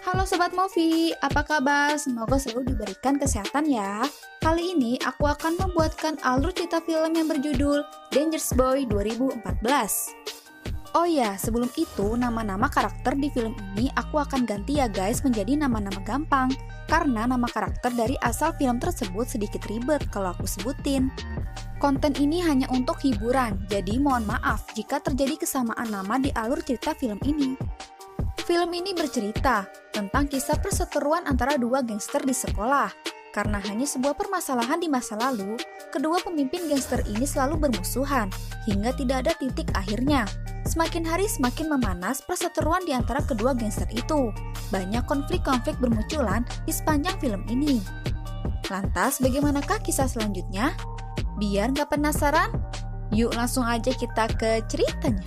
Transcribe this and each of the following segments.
Halo Sobat Movi, apa kabar? Semoga selalu diberikan kesehatan ya. Kali ini aku akan membuatkan alur cerita film yang berjudul Dangerous Boy 2014. Oh ya, sebelum itu nama-nama karakter di film ini aku akan ganti ya guys menjadi nama-nama gampang. Karena nama karakter dari asal film tersebut sedikit ribet kalau aku sebutin. Konten ini hanya untuk hiburan, jadi mohon maaf jika terjadi kesamaan nama di alur cerita film ini. Film ini bercerita tentang kisah perseteruan antara dua gangster di sekolah. Karena hanya sebuah permasalahan di masa lalu, kedua pemimpin gangster ini selalu bermusuhan, hingga tidak ada titik akhirnya. Semakin hari semakin memanas perseteruan di antara kedua gangster itu. Banyak konflik-konflik bermunculan di sepanjang film ini. Lantas, bagaimanakah kisah selanjutnya? Biar nggak penasaran, yuk langsung aja kita ke ceritanya.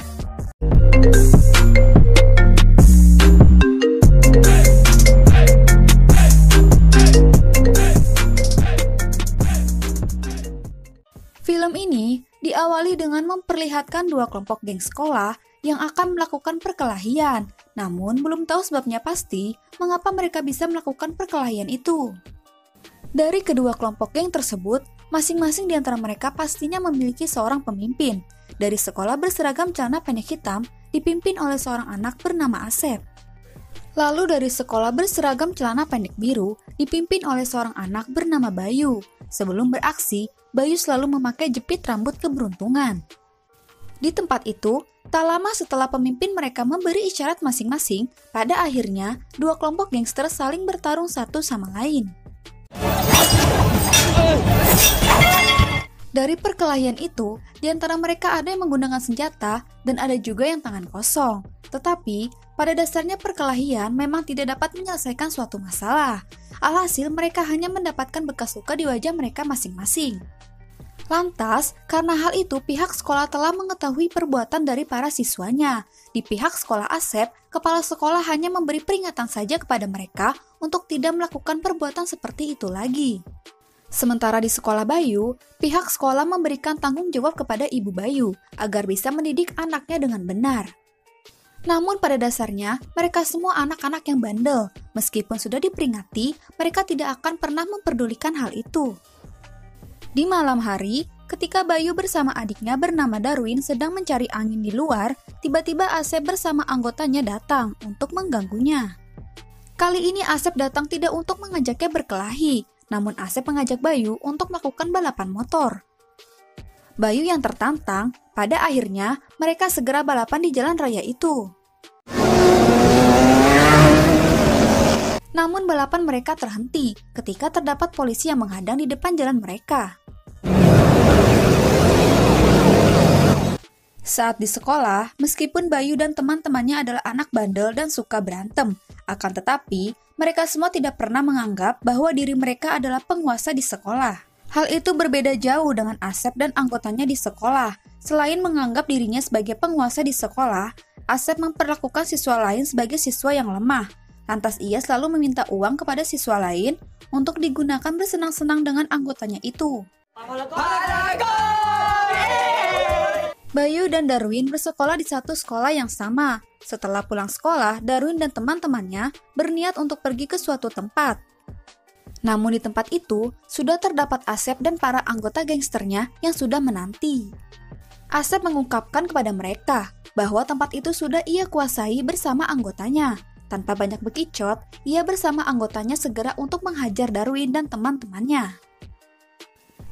Film ini diawali dengan memperlihatkan dua kelompok geng sekolah yang akan melakukan perkelahian, namun belum tahu sebabnya pasti mengapa mereka bisa melakukan perkelahian itu. Dari kedua kelompok geng tersebut, masing-masing di antara mereka pastinya memiliki seorang pemimpin. Dari sekolah berseragam celana pendek hitam, dipimpin oleh seorang anak bernama Asep. Lalu dari sekolah berseragam celana pendek biru, dipimpin oleh seorang anak bernama Bayu. Sebelum beraksi, Bayu selalu memakai jepit rambut keberuntungan. Di tempat itu, tak lama setelah pemimpin mereka memberi isyarat masing-masing, pada akhirnya dua kelompok gangster saling bertarung satu sama lain. Dari perkelahian itu, di antara mereka ada yang menggunakan senjata dan ada juga yang tangan kosong. Tetapi, pada dasarnya perkelahian memang tidak dapat menyelesaikan suatu masalah. Alhasil, mereka hanya mendapatkan bekas luka di wajah mereka masing-masing. Lantas, karena hal itu pihak sekolah telah mengetahui perbuatan dari para siswanya. Di pihak sekolah Asep, kepala sekolah hanya memberi peringatan saja kepada mereka untuk tidak melakukan perbuatan seperti itu lagi. Sementara di sekolah Bayu, pihak sekolah memberikan tanggung jawab kepada Ibu Bayu agar bisa mendidik anaknya dengan benar. Namun pada dasarnya, mereka semua anak-anak yang bandel. Meskipun sudah diperingati, mereka tidak akan pernah memperdulikan hal itu. Di malam hari, ketika Bayu bersama adiknya bernama Darwin sedang mencari angin di luar, tiba-tiba Asep bersama anggotanya datang untuk mengganggunya. Kali ini Asep datang tidak untuk mengajaknya berkelahi, namun Asep mengajak Bayu untuk melakukan balapan motor. Bayu yang tertantang, pada akhirnya mereka segera balapan di jalan raya itu. Namun balapan mereka terhenti ketika terdapat polisi yang menghadang di depan jalan mereka. Saat di sekolah, meskipun Bayu dan teman-temannya adalah anak bandel dan suka berantem, akan tetapi mereka semua tidak pernah menganggap bahwa diri mereka adalah penguasa di sekolah. Hal itu berbeda jauh dengan Asep dan anggotanya di sekolah. Selain menganggap dirinya sebagai penguasa di sekolah, Asep memperlakukan siswa lain sebagai siswa yang lemah. Lantas ia selalu meminta uang kepada siswa lain untuk digunakan bersenang-senang dengan anggotanya itu. Bayu dan Darwin bersekolah di satu sekolah yang sama. Setelah pulang sekolah, Darwin dan teman-temannya berniat untuk pergi ke suatu tempat. Namun di tempat itu, sudah terdapat Asep dan para anggota gangsternya yang sudah menanti. Asep mengungkapkan kepada mereka bahwa tempat itu sudah ia kuasai bersama anggotanya. Tanpa banyak bekicot, ia bersama anggotanya segera untuk menghajar Darwin dan teman-temannya.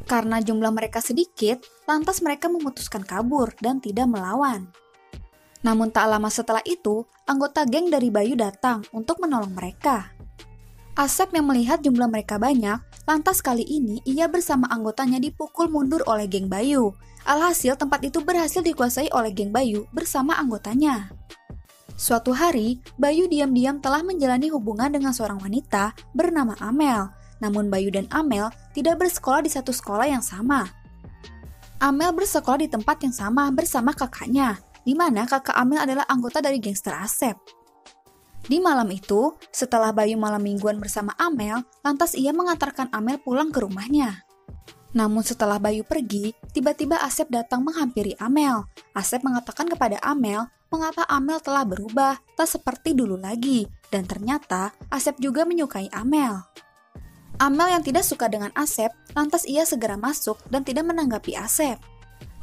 Karena jumlah mereka sedikit, lantas mereka memutuskan kabur dan tidak melawan. Namun tak lama setelah itu, anggota geng dari Bayu datang untuk menolong mereka. Asep yang melihat jumlah mereka banyak, lantas kali ini ia bersama anggotanya dipukul mundur oleh geng Bayu. Alhasil tempat itu berhasil dikuasai oleh geng Bayu bersama anggotanya. Suatu hari, Bayu diam-diam telah menjalani hubungan dengan seorang wanita bernama Amel. Namun Bayu dan Amel tidak bersekolah di satu sekolah yang sama. Amel bersekolah di tempat yang sama bersama kakaknya, di mana kakak Amel adalah anggota dari gangster Asep. Di malam itu, setelah Bayu malam mingguan bersama Amel, lantas ia mengantarkan Amel pulang ke rumahnya. Namun setelah Bayu pergi, tiba-tiba Asep datang menghampiri Amel. Asep mengatakan kepada Amel mengapa Amel telah berubah, tak seperti dulu lagi, dan ternyata Asep juga menyukai Amel. Amel yang tidak suka dengan Asep, lantas ia segera masuk dan tidak menanggapi Asep.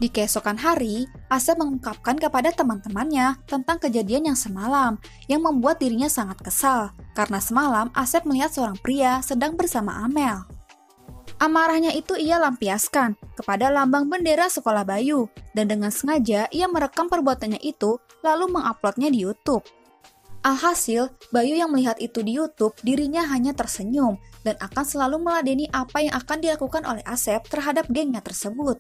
Di keesokan hari, Asep mengungkapkan kepada teman-temannya tentang kejadian yang semalam, yang membuat dirinya sangat kesal, karena semalam Asep melihat seorang pria sedang bersama Amel. Amarahnya itu ia lampiaskan kepada lambang bendera sekolah Bayu, dan dengan sengaja ia merekam perbuatannya itu lalu menguploadnya di YouTube. Alhasil, Bayu yang melihat itu di YouTube, dirinya hanya tersenyum dan akan selalu meladeni apa yang akan dilakukan oleh Asep terhadap gengnya tersebut.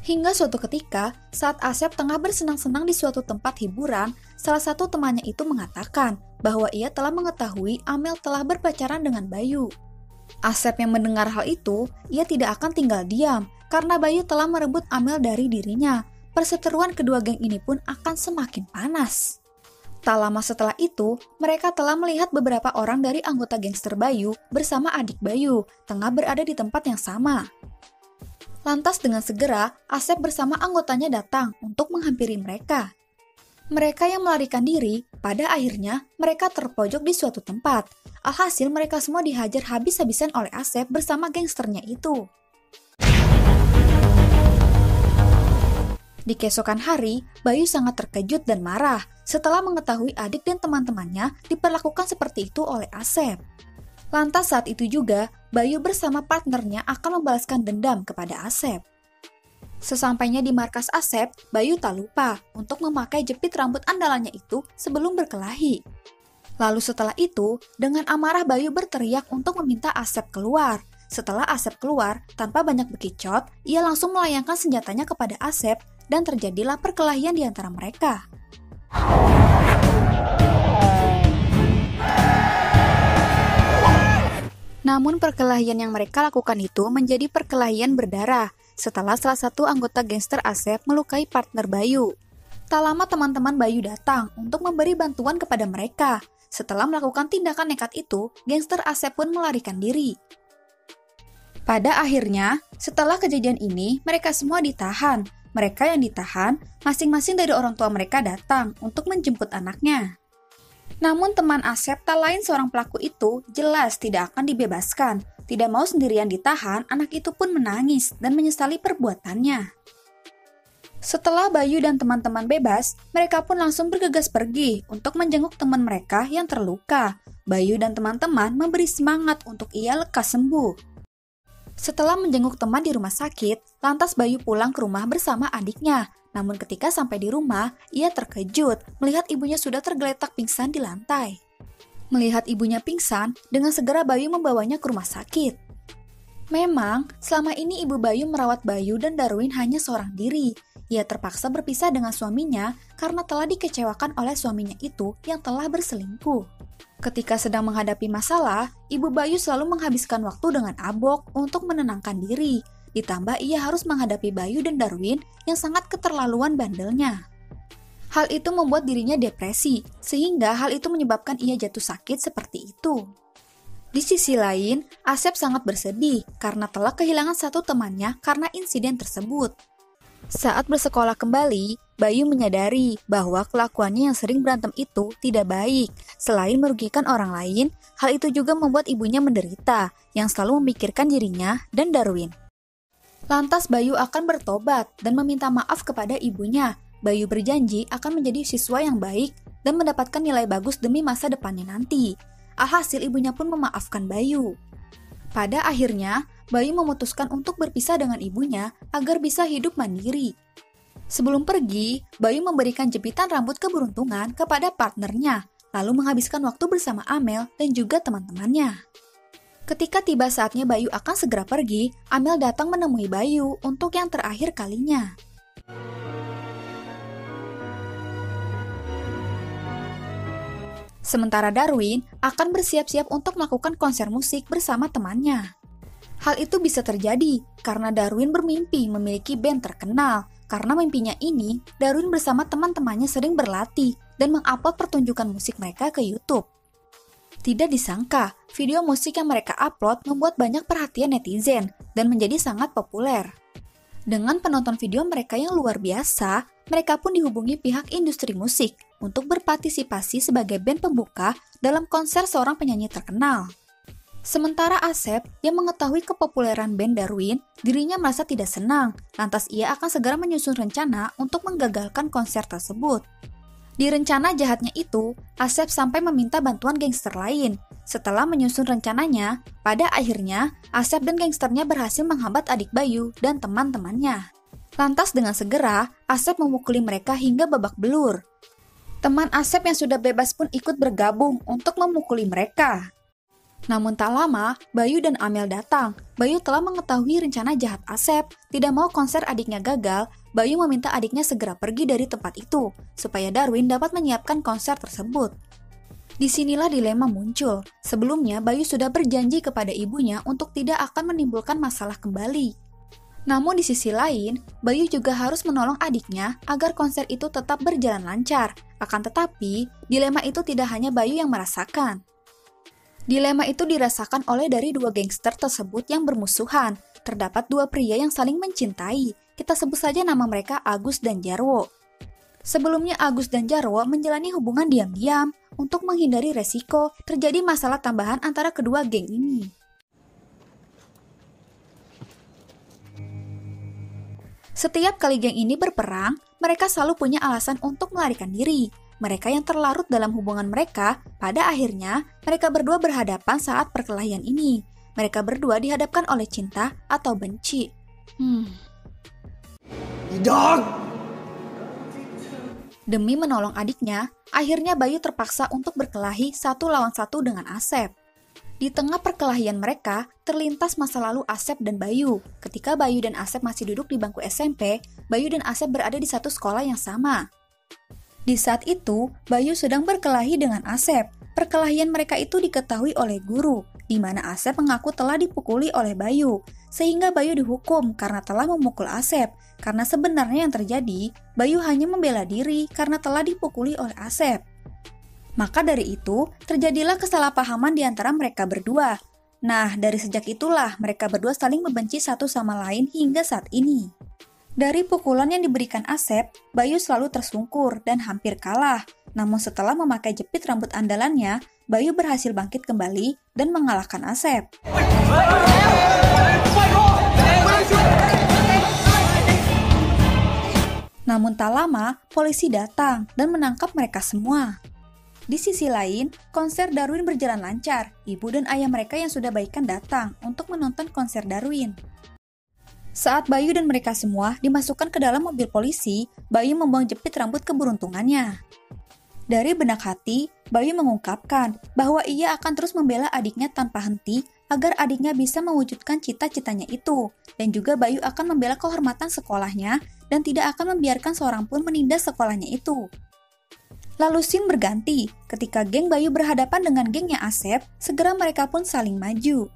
Hingga suatu ketika, saat Asep tengah bersenang-senang di suatu tempat hiburan, salah satu temannya itu mengatakan bahwa ia telah mengetahui Amel telah berpacaran dengan Bayu. Asep yang mendengar hal itu, ia tidak akan tinggal diam karena Bayu telah merebut Amel dari dirinya. Perseteruan kedua geng ini pun akan semakin panas. Tak lama setelah itu, mereka telah melihat beberapa orang dari anggota gangster Bayu bersama adik Bayu tengah berada di tempat yang sama. Lantas dengan segera, Asep bersama anggotanya datang untuk menghampiri mereka. Mereka yang melarikan diri, pada akhirnya mereka terpojok di suatu tempat. Alhasil mereka semua dihajar habis-habisan oleh Asep bersama gangsternya itu. Di keesokan hari, Bayu sangat terkejut dan marah setelah mengetahui adik dan teman-temannya diperlakukan seperti itu oleh Asep. Lantas saat itu juga, Bayu bersama partnernya akan membalaskan dendam kepada Asep. Sesampainya di markas Asep, Bayu tak lupa untuk memakai jepit rambut andalannya itu sebelum berkelahi. Lalu setelah itu, dengan amarah Bayu berteriak untuk meminta Asep keluar. Setelah Asep keluar, tanpa banyak bekicot, ia langsung melayangkan senjatanya kepada Asep dan terjadilah perkelahian di antara mereka. Namun perkelahian yang mereka lakukan itu menjadi perkelahian berdarah setelah salah satu anggota gangster Asep melukai partner Bayu. Tak lama teman-teman Bayu datang untuk memberi bantuan kepada mereka. Setelah melakukan tindakan nekat itu, gangster Asep pun melarikan diri. Pada akhirnya, setelah kejadian ini, mereka semua ditahan. Mereka yang ditahan, masing-masing dari orang tua mereka datang untuk menjemput anaknya. Namun teman Asep tak lain seorang pelaku itu jelas tidak akan dibebaskan. Tidak mau sendirian ditahan, anak itu pun menangis dan menyesali perbuatannya. Setelah Bayu dan teman-teman bebas, mereka pun langsung bergegas pergi untuk menjenguk teman mereka yang terluka. Bayu dan teman-teman memberi semangat untuk ia lekas sembuh. Setelah menjenguk teman di rumah sakit, lantas Bayu pulang ke rumah bersama adiknya. Namun ketika sampai di rumah, ia terkejut melihat ibunya sudah tergeletak pingsan di lantai. Melihat ibunya pingsan, dengan segera Bayu membawanya ke rumah sakit. Memang, selama ini ibu Bayu merawat Bayu dan Darwin hanya seorang diri. Ia terpaksa berpisah dengan suaminya karena telah dikecewakan oleh suaminya itu yang telah berselingkuh. Ketika sedang menghadapi masalah, ibu Bayu selalu menghabiskan waktu dengan Abok untuk menenangkan diri. Ditambah ia harus menghadapi Bayu dan Darwin yang sangat keterlaluan bandelnya. Hal itu membuat dirinya depresi, sehingga hal itu menyebabkan ia jatuh sakit seperti itu. Di sisi lain, Asep sangat bersedih karena telah kehilangan satu temannya karena insiden tersebut. Saat bersekolah kembali, Bayu menyadari bahwa kelakuannya yang sering berantem itu tidak baik. Selain merugikan orang lain, hal itu juga membuat ibunya menderita, yang selalu memikirkan dirinya dan Darwin. Lantas Bayu akan bertobat dan meminta maaf kepada ibunya. Bayu berjanji akan menjadi siswa yang baik dan mendapatkan nilai bagus demi masa depannya nanti. Alhasil ibunya pun memaafkan Bayu. Pada akhirnya, Bayu memutuskan untuk berpisah dengan ibunya agar bisa hidup mandiri. Sebelum pergi, Bayu memberikan jepitan rambut keberuntungan kepada partnernya, lalu menghabiskan waktu bersama Amel dan juga teman-temannya. Ketika tiba saatnya Bayu akan segera pergi, Amel datang menemui Bayu untuk yang terakhir kalinya. Sementara Darwin akan bersiap-siap untuk melakukan konser musik bersama temannya. Hal itu bisa terjadi karena Darwin bermimpi memiliki band terkenal. Karena mimpinya ini, Darwin bersama teman-temannya sering berlatih dan mengupload pertunjukan musik mereka ke YouTube. Tidak disangka, video musik yang mereka upload membuat banyak perhatian netizen dan menjadi sangat populer. Dengan penonton video mereka yang luar biasa, mereka pun dihubungi pihak industri musik untuk berpartisipasi sebagai band pembuka dalam konser seorang penyanyi terkenal. Sementara Asep yang mengetahui kepopuleran band Darwin, dirinya merasa tidak senang, lantas ia akan segera menyusun rencana untuk menggagalkan konser tersebut. Di rencana jahatnya itu, Asep sampai meminta bantuan gangster lain. Setelah menyusun rencananya, pada akhirnya Asep dan gangsternya berhasil menghambat adik Bayu dan teman-temannya. Lantas dengan segera, Asep memukuli mereka hingga babak belur. Teman Asep yang sudah bebas pun ikut bergabung untuk memukuli mereka. Namun tak lama, Bayu dan Amel datang. Bayu telah mengetahui rencana jahat Asep. Tidak mau konser adiknya gagal, Bayu meminta adiknya segera pergi dari tempat itu, supaya Darwin dapat menyiapkan konser tersebut. Disinilah dilema muncul. Sebelumnya, Bayu sudah berjanji kepada ibunya untuk tidak akan menimbulkan masalah kembali. Namun di sisi lain, Bayu juga harus menolong adiknya agar konser itu tetap berjalan lancar. Akan tetapi, dilema itu tidak hanya Bayu yang merasakan. Dilema itu dirasakan oleh dari dua gangster tersebut yang bermusuhan. Terdapat dua pria yang saling mencintai. Kita sebut saja nama mereka Agus dan Jarwo. Sebelumnya Agus dan Jarwo menjalani hubungan diam-diam untuk menghindari resiko terjadi masalah tambahan antara kedua geng ini. Setiap kali geng ini berperang, mereka selalu punya alasan untuk melarikan diri. Mereka yang terlarut dalam hubungan mereka, pada akhirnya mereka berdua berhadapan saat perkelahian ini. Mereka berdua dihadapkan oleh cinta atau benci. Demi menolong adiknya, akhirnya Bayu terpaksa untuk berkelahi 1 lawan 1 dengan Asep. Di tengah perkelahian mereka, terlintas masa lalu Asep dan Bayu. Ketika Bayu dan Asep masih duduk di bangku SMP, Bayu dan Asep berada di satu sekolah yang sama. Di saat itu, Bayu sedang berkelahi dengan Asep. Perkelahian mereka itu diketahui oleh guru, di mana Asep mengaku telah dipukuli oleh Bayu, sehingga Bayu dihukum karena telah memukul Asep. Karena sebenarnya yang terjadi, Bayu hanya membela diri karena telah dipukuli oleh Asep. Maka dari itu, terjadilah kesalahpahaman di antara mereka berdua. Nah, dari sejak itulah mereka berdua saling membenci satu sama lain hingga saat ini. Dari pukulan yang diberikan Asep, Bayu selalu tersungkur dan hampir kalah. Namun setelah memakai jepit rambut andalannya, Bayu berhasil bangkit kembali dan mengalahkan Asep. Namun tak lama, polisi datang dan menangkap mereka semua. Di sisi lain, konser Darwin berjalan lancar. Ibu dan ayah mereka yang sudah baikan datang untuk menonton konser Darwin. Saat Bayu dan mereka semua dimasukkan ke dalam mobil polisi, Bayu membuang jepit rambut keberuntungannya. Dari benak hati, Bayu mengungkapkan bahwa ia akan terus membela adiknya tanpa henti agar adiknya bisa mewujudkan cita-citanya itu. Dan juga Bayu akan membela kehormatan sekolahnya dan tidak akan membiarkan seorang pun menindas sekolahnya itu. Lalu scene berganti, ketika geng Bayu berhadapan dengan gengnya Asep, segera mereka pun saling maju.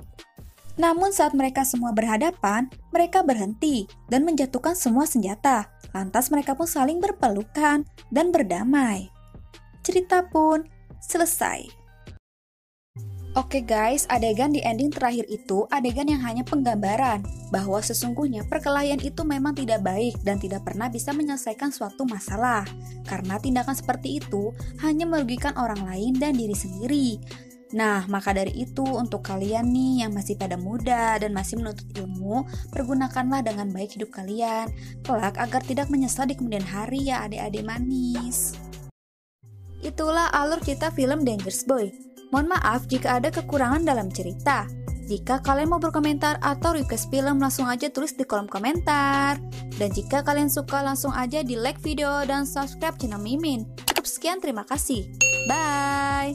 Namun saat mereka semua berhadapan, mereka berhenti dan menjatuhkan semua senjata. Lantas mereka pun saling berpelukan dan berdamai. Cerita pun selesai. Oke guys, adegan di ending terakhir itu adegan yang hanya penggambaran bahwa sesungguhnya perkelahian itu memang tidak baik dan tidak pernah bisa menyelesaikan suatu masalah. Karena tindakan seperti itu hanya merugikan orang lain dan diri sendiri. Nah, maka dari itu untuk kalian nih yang masih pada muda dan masih menuntut ilmu, pergunakanlah dengan baik hidup kalian, kelak agar tidak menyesal di kemudian hari ya adik-adik manis. Itulah alur cerita film Dangerous Boy. Mohon maaf jika ada kekurangan dalam cerita. Jika kalian mau berkomentar atau request film langsung aja tulis di kolom komentar. Dan jika kalian suka langsung aja di like video dan subscribe channel Mimin. Cukup sekian, terima kasih. Bye!